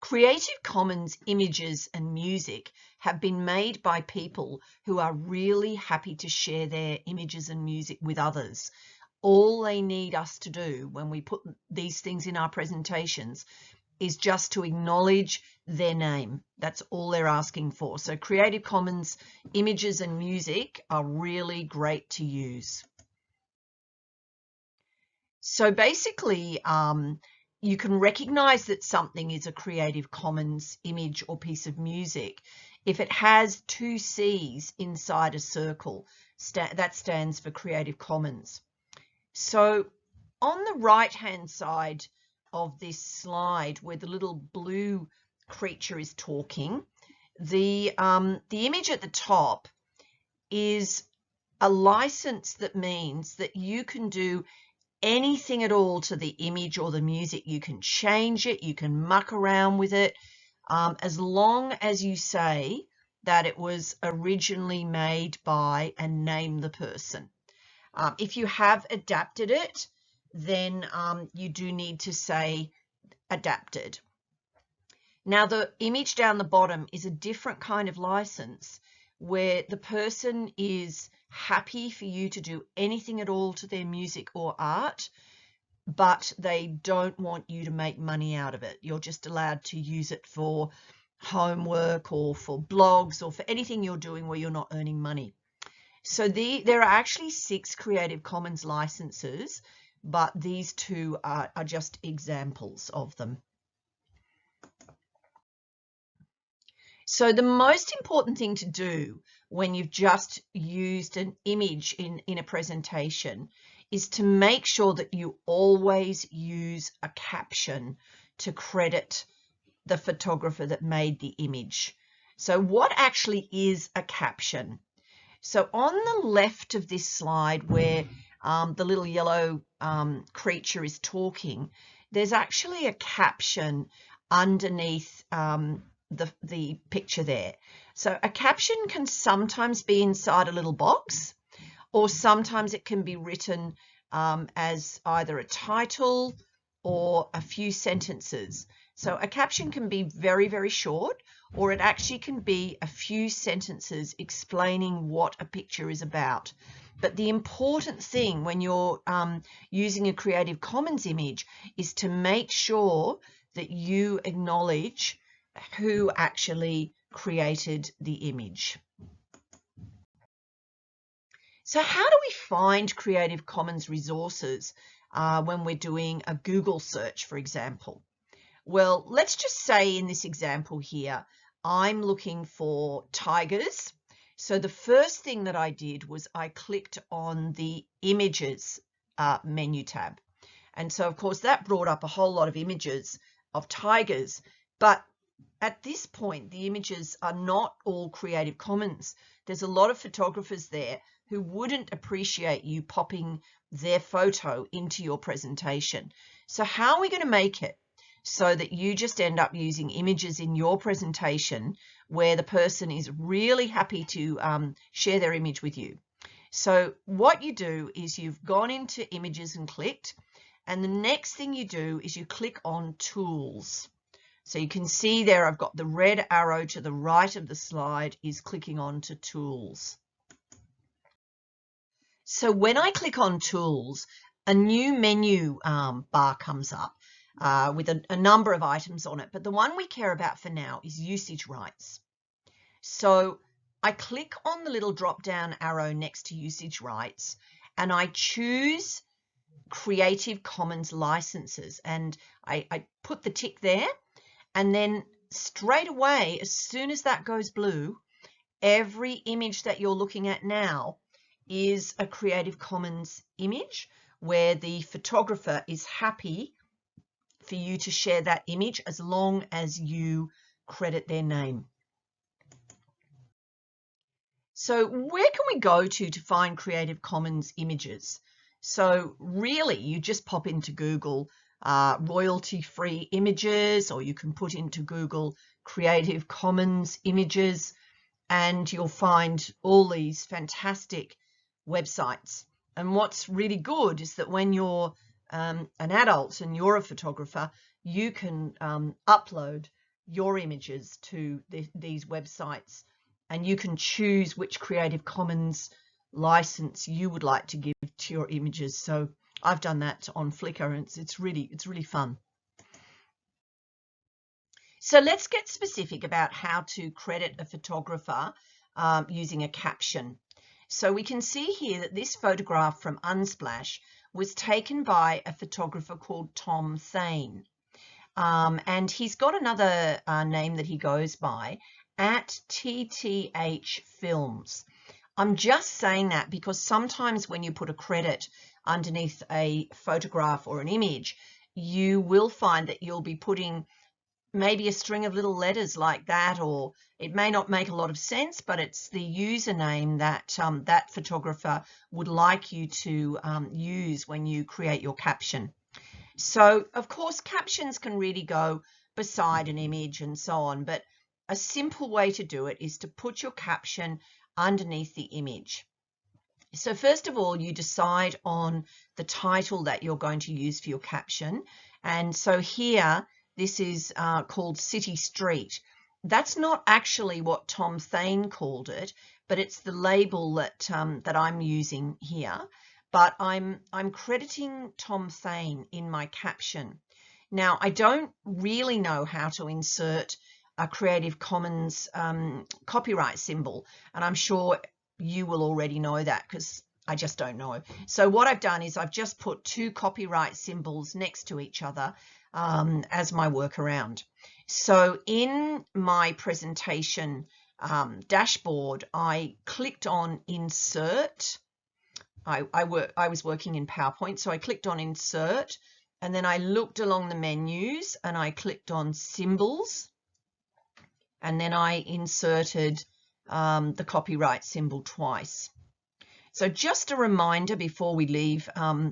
Creative Commons images and music have been made by people who are really happy to share their images and music with others. All they need us to do when we put these things in our presentations is just to acknowledge their name. That's all they're asking for. So Creative Commons images and music are really great to use. So basically, you can recognize that something is a Creative Commons image or piece of music if it has two C's inside a circle. That stands for Creative Commons. So on the right-hand side of this slide, where the little blue creature is talking, the image at the top is a license that means that you can do anything at all to the image or the music. You can change it, you can muck around with it, as long as you say that it was originally made by and name the person. If you have adapted it, then you do need to say adapted. Now the image down the bottom is a different kind of license where the person is happy for you to do anything at all to their music or art, but they don't want you to make money out of it. You're just allowed to use it for homework or for blogs or for anything you're doing where you're not earning money. So there are actually 6 Creative Commons licenses, but these two are just examples of them. So the most important thing to do when you've just used an image in a presentation is to make sure that you always use a caption to credit the photographer that made the image. So what actually is a caption? So on the left of this slide where the little yellow creature is talking, there's actually a caption underneath the picture there. So a caption can sometimes be inside a little box, or sometimes it can be written as either a title or a few sentences. So a caption can be very, very short, or it actually can be a few sentences explaining what a picture is about. But the important thing when you're using a Creative Commons image is to make sure that you acknowledge who actually created the image. So how do we find Creative Commons resources when we're doing a Google search, for example? Well, let's just say in this example here, I'm looking for tigers. So the first thing that I did was I clicked on the images menu tab. And so of course that brought up a whole lot of images of tigers, but at this point, the images are not all Creative Commons. There's a lot of photographers there who wouldn't appreciate you popping their photo into your presentation. So how are we going to make it so that you just end up using images in your presentation where the person is really happy to share their image with you? So what you do is you've gone into images and clicked, and the next thing you do is you click on tools. So you can see there I've got the red arrow to the right of the slide is clicking on to tools. So when I click on tools, a new menu bar comes up with a number of items on it, but the one we care about for now is usage rights. So I click on the little drop down arrow next to usage rights and I choose Creative Commons licenses, and I put the tick there. And then straight away, as soon as that goes blue, every image that you're looking at now is a Creative Commons image where the photographer is happy for you to share that image as long as you credit their name. So where can we go to find Creative Commons images? So really, you just pop into Google royalty-free images, or you can put into Google Creative Commons images, and you'll find all these fantastic websites. And what's really good is that when you're an adult and you're a photographer, you can upload your images to these websites, and you can choose which Creative Commons license you would like to give to your images. So I've done that on Flickr, and it's really fun. So let's get specific about how to credit a photographer using a caption. So we can see here that this photograph from Unsplash was taken by a photographer called Tom Thane. And he's got another name that he goes by, at TTH Films. I'm just saying that because sometimes when you put a credit underneath a photograph or an image, you will find that you'll be putting maybe a string of little letters like that, or it may not make a lot of sense, but it's the username that that photographer would like you to use when you create your caption. So, of course, captions can really go beside an image and so on, but a simple way to do it is to put your caption underneath the image. So first of all, you decide on the title that you're going to use for your caption. And so here, this is called City Street. That's not actually what Tom Thane called it, but it's the label that that I'm using here. But I'm crediting Tom Thane in my caption. Now, I don't really know how to insert a Creative Commons copyright symbol, and I'm sure you will already know that because I just don't know. So what I've done is I've just put two copyright symbols next to each other as my workaround. So in my presentation dashboard, I clicked on Insert. I was working in PowerPoint, so I clicked on Insert, and then I looked along the menus and I clicked on Symbols, and then I inserted the copyright symbol twice. So just a reminder before we leave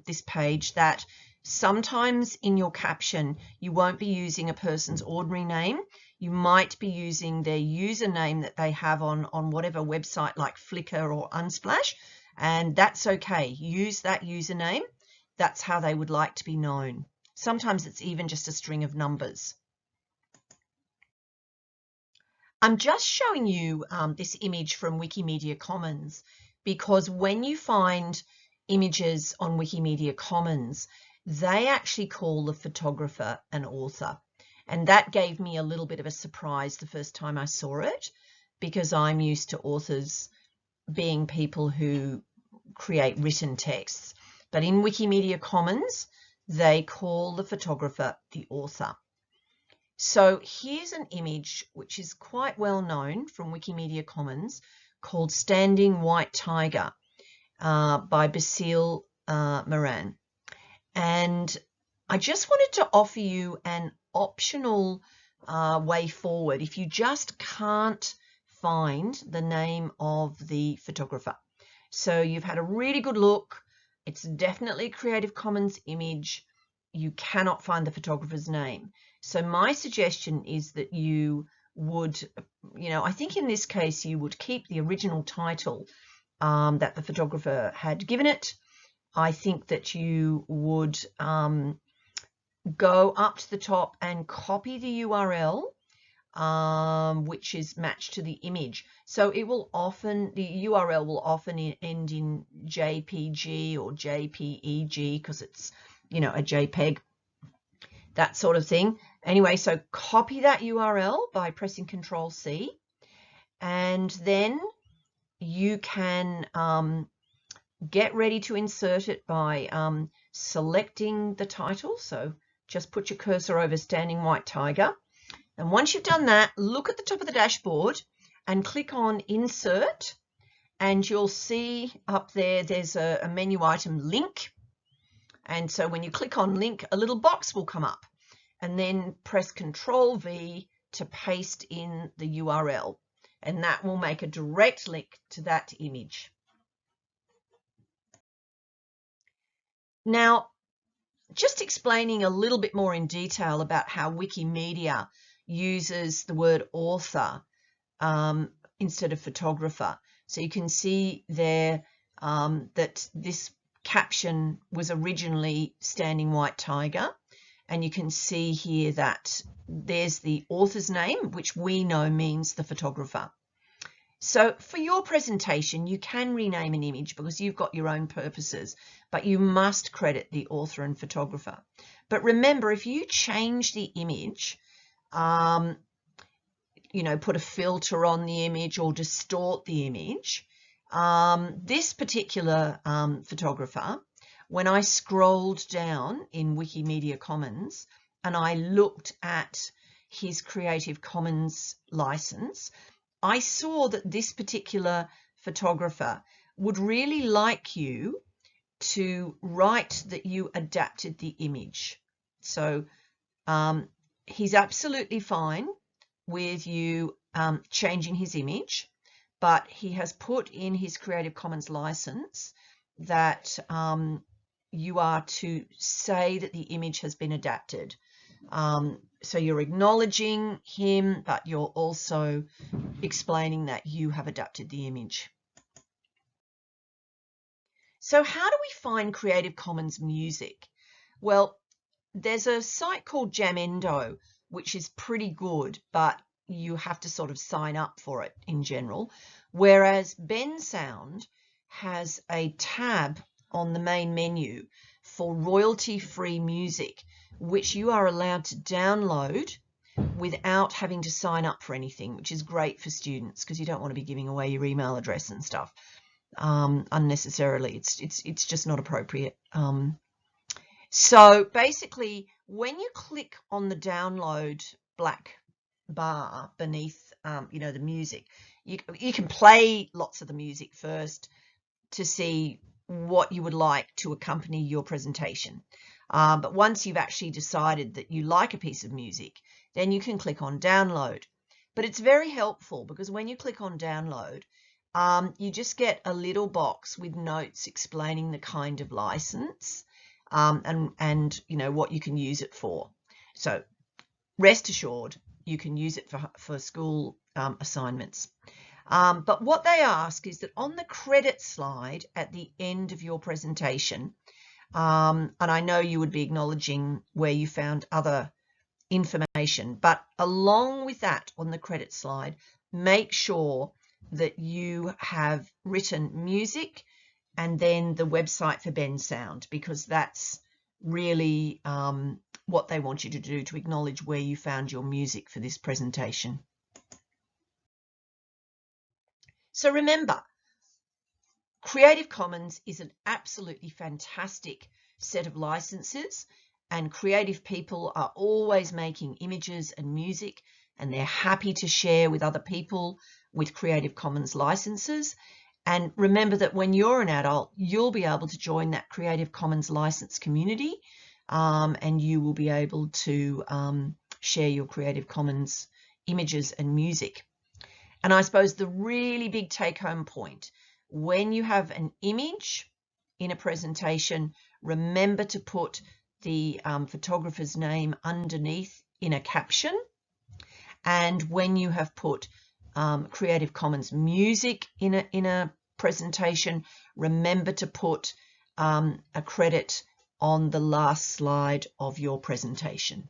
this page that sometimes in your caption you won't be using a person's ordinary name. You might be using their username that they have on whatever website like Flickr or Unsplash, and that's okay. Use that username. That's how they would like to be known. Sometimes it's even just a string of numbers. I'm just showing you this image from Wikimedia Commons because when you find images on Wikimedia Commons, they actually call the photographer an author. And that gave me a little bit of a surprise the first time I saw it, because I'm used to authors being people who create written texts. But in Wikimedia Commons, they call the photographer the author. So here's an image which is quite well known from Wikimedia Commons called Standing White Tiger by Basile Moran. And I just wanted to offer you an optional way forward if you just can't find the name of the photographer. So you've had a really good look. It's definitely a Creative Commons image. You cannot find the photographer's name. So my suggestion is that you would, I think in this case you would keep the original title that the photographer had given it. I think that you would go up to the top and copy the URL, which is matched to the image. So it will often, the URL will often end in JPG or JPEG because it's, a JPEG, that sort of thing. Anyway, so copy that URL by pressing Control-C, and then you can get ready to insert it by selecting the title. So just put your cursor over Standing White Tiger. And once you've done that, look at the top of the dashboard and click on Insert. And you'll see up there, there's a menu item Link. And so when you click on Link, a little box will come up. And then press Control-V to paste in the URL. And that will make a direct link to that image. Now, just explaining a little bit more in detail about how Wikimedia uses the word author instead of photographer. So you can see there that this caption was originally Standing White Tiger, and you can see here that there's the author's name, which we know means the photographer. So for your presentation, you can rename an image because you've got your own purposes, but you must credit the author and photographer. But remember, if you change the image, you know, put a filter on the image or distort the image, this particular photographer, when I scrolled down in Wikimedia Commons and I looked at his Creative Commons license, I saw that this particular photographer would really like you to write that you adapted the image. So he's absolutely fine with you changing his image, but he has put in his Creative Commons license that you are to say that the image has been adapted. So you're acknowledging him, but you're also explaining that you have adapted the image. So how do we find Creative Commons music? Well, there's a site called Jamendo, which is pretty good, but you have to sort of sign up for it in general. Whereas Bensound has a tab on the main menu for royalty-free music, which you are allowed to download without having to sign up for anything, which is great for students because you don't want to be giving away your email address and stuff unnecessarily. It's just not appropriate. So basically, when you click on the download black bar beneath, you know, the music, you can play lots of the music first to see what you would like to accompany your presentation. But once you've actually decided that you like a piece of music, then you can click on download. But it's very helpful because when you click on download, you just get a little box with notes explaining the kind of license and you know what you can use it for. So rest assured, you can use it for school assignments. But what they ask is that on the credit slide at the end of your presentation, and I know you would be acknowledging where you found other information, but along with that on the credit slide, make sure that you have written music and then the website for Bensound, because that's really what they want you to do to acknowledge where you found your music for this presentation. So remember, Creative Commons is an absolutely fantastic set of licenses, and creative people are always making images and music, and they're happy to share with other people with Creative Commons licenses. And remember that when you're an adult, you'll be able to join that Creative Commons license community, and you will be able to share your Creative Commons images and music. And I suppose the really big take-home point, when you have an image in a presentation, remember to put the photographer's name underneath in a caption. And when you have put Creative Commons music in a presentation, remember to put a credit on the last slide of your presentation.